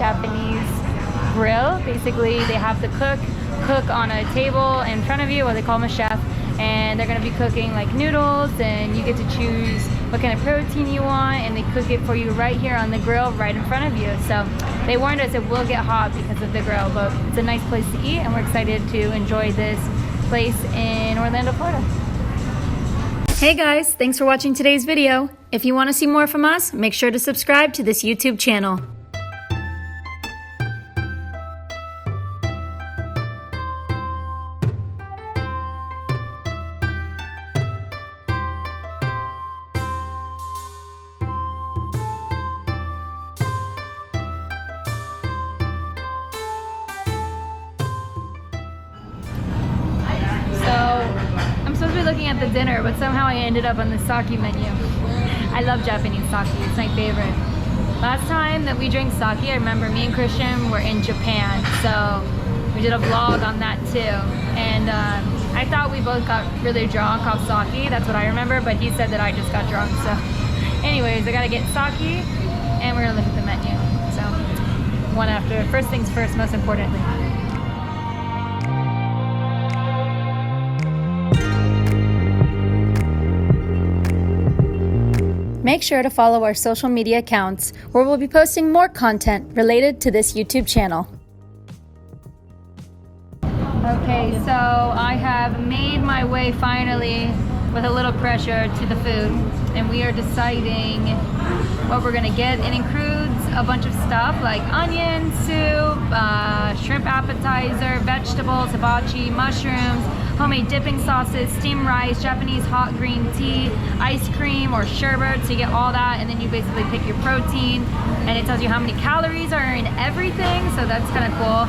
Japanese grill. Basically, they have the cook on a table in front of you, what they call them a chef, and they're going to be cooking like noodles, and you get to choose what kind of protein you want, and they cook it for you right here on the grill right in front of you. So they warned us it will get hot because of the grill, but it's a nice place to eat, and we're excited to enjoy this place in Orlando, Florida. Hey guys, thanks for watching today's video. If you want to see more from us, make sure to subscribe to this YouTube channel. Looking at the dinner, but somehow I ended up on the sake menu. I love Japanese sake, it's my favorite. Last time that we drank sake, I remember me and Christian were in Japan, so we did a vlog on that too. And I thought we both got really drunk off sake, that's what I remember, but he said that I just got drunk. So anyways, I gotta get sake and we're gonna look at the menu. So one after, first things first, most importantly. Make sure to follow our social media accounts where we'll be posting more content related to this YouTube channel. Okay, so I have made my way finally with a little pressure to the food, and we are deciding what we're gonna get. It includes a bunch of stuff like onion soup, shrimp appetizer, vegetables, hibachi, mushrooms, homemade dipping sauces, steamed rice, Japanese hot green tea, ice cream or sherbet, so you get all that, and then you basically pick your protein, and it tells you how many calories are in everything, so that's kind of cool.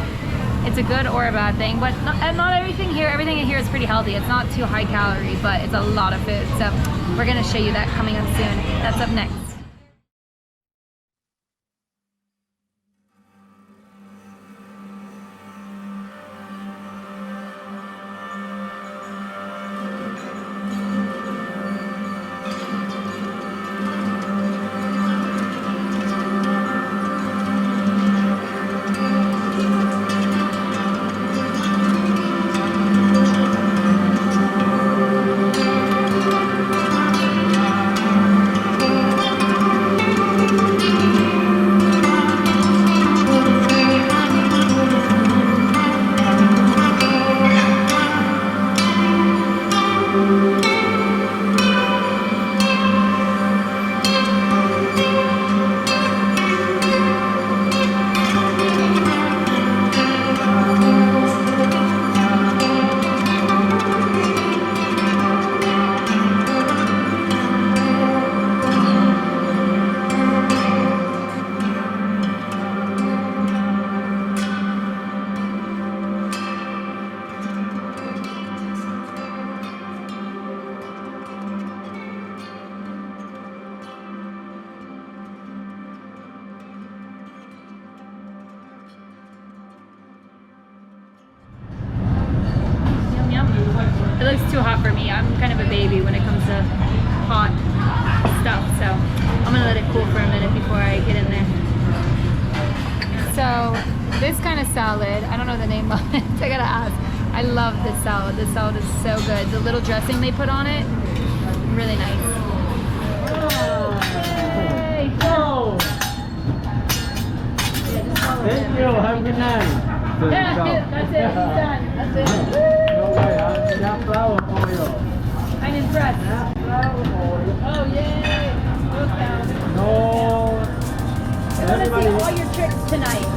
It's a good or a bad thing, but not everything in here is pretty healthy. It's not too high calorie, but it's a lot of food, so we're gonna show you that coming up soon. That's up next. It looks too hot for me. I'm kind of a baby when it comes to hot stuff, so I'm gonna let it cool for a minute before I get in there. So this kind of salad, I don't know the name of it, so I gotta ask. I love this salad. This salad is so good. The little dressing they put on it, really nice. Yay! Oh. Thank you. Have a good night. Yeah, that's it. He's done. That's it. I'm impressed. Oh, yay! No. I want to see all your tricks tonight.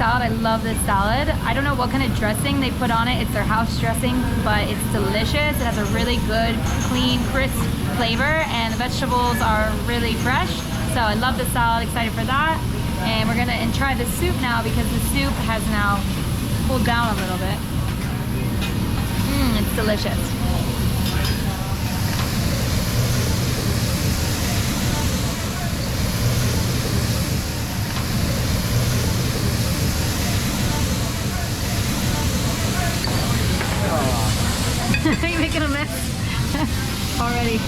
salad. I love this salad. I don't know what kind of dressing they put on it. It's their house dressing, but it's delicious. It has a really good, clean, crisp flavor, and the vegetables are really fresh. So I love the salad, excited for that. And we're gonna try the soup now because the soup has now cooled down a little bit. It's delicious. Are you making a mess already?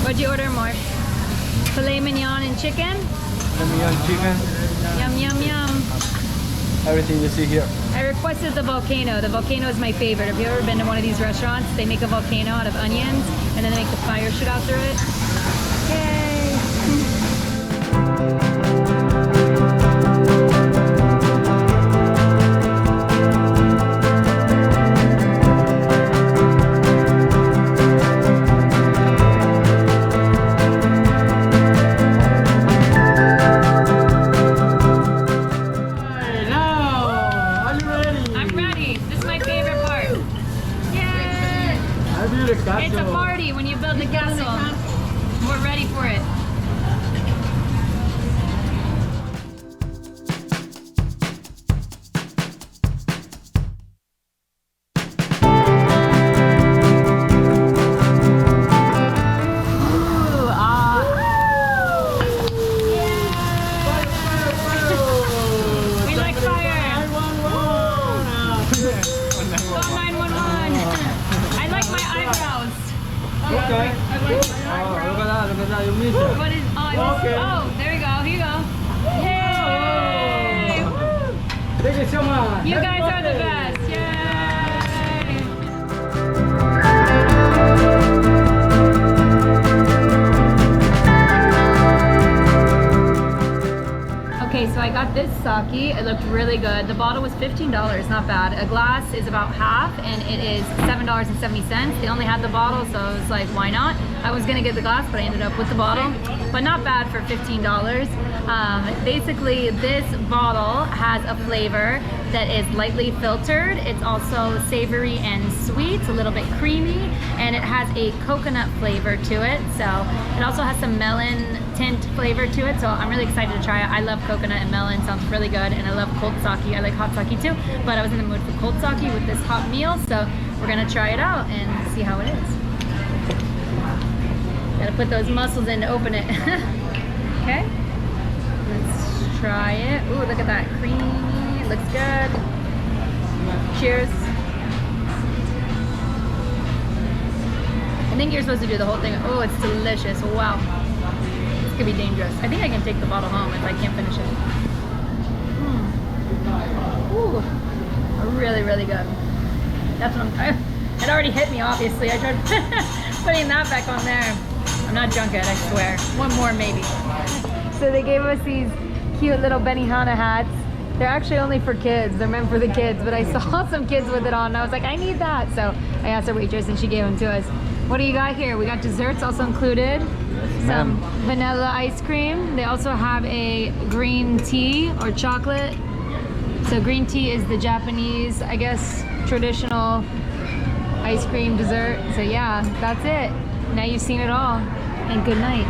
What'd you order more? Filet mignon and chicken? Mignon chicken. Yum, yum, yum. Everything you see here. I requested the volcano. The volcano is my favorite. Have you ever been to one of these restaurants? They make a volcano out of onions and then they make the fire shoot out through it. Yay! It's a party when you build the castle. We're ready for it. Ooh, we like fire. 911. I like my eyebrows. Okay. Look at that, you missed it. What is, Okay. oh, there we go, here you go. Hey! Woo! Thank you so much. You Happy guys are the birthday. best, yay! Okay, so I got this sake. It looked really good. The bottle was $15, not bad. A glass is about half, and it is $7.70. They only had the bottle, so I was like, why not? I was gonna get the glass, but I ended up with the bottle. But not bad for $15. Basically, this bottle has a flavor that is lightly filtered. It's also savory and sweet, a little bit creamy, and it has a coconut flavor to it. So it also has some melon tint flavor to it. So I'm really excited to try it. I love coconut and melon, sounds really good, and I love cold sake. I like hot sake too, but I was in the mood for cold sake with this hot meal, so we're gonna try it out and see how it is. Gotta put those muscles in to open it. Okay, let's try it. Ooh, look at that, creamy, it looks good. Cheers. I think you're supposed to do the whole thing. Oh, it's delicious, wow. This could be dangerous. I think I can take the bottle home if I can't finish it. Ooh, really, really good. That's what I'm, it already hit me, obviously. I tried putting that back on there. I'm not drunk yet, I swear. One more maybe. So they gave us these cute little Benihana hats. They're actually only for kids. They're meant for the kids, but I saw some kids with it on and I was like, I need that. So I asked our waitress and she gave them to us. What do you got here? We got desserts also included. Some vanilla ice cream. They also have a green tea or chocolate. So green tea is the Japanese, I guess, traditional ice cream dessert. So yeah, that's it. Now you've seen it all. And good night.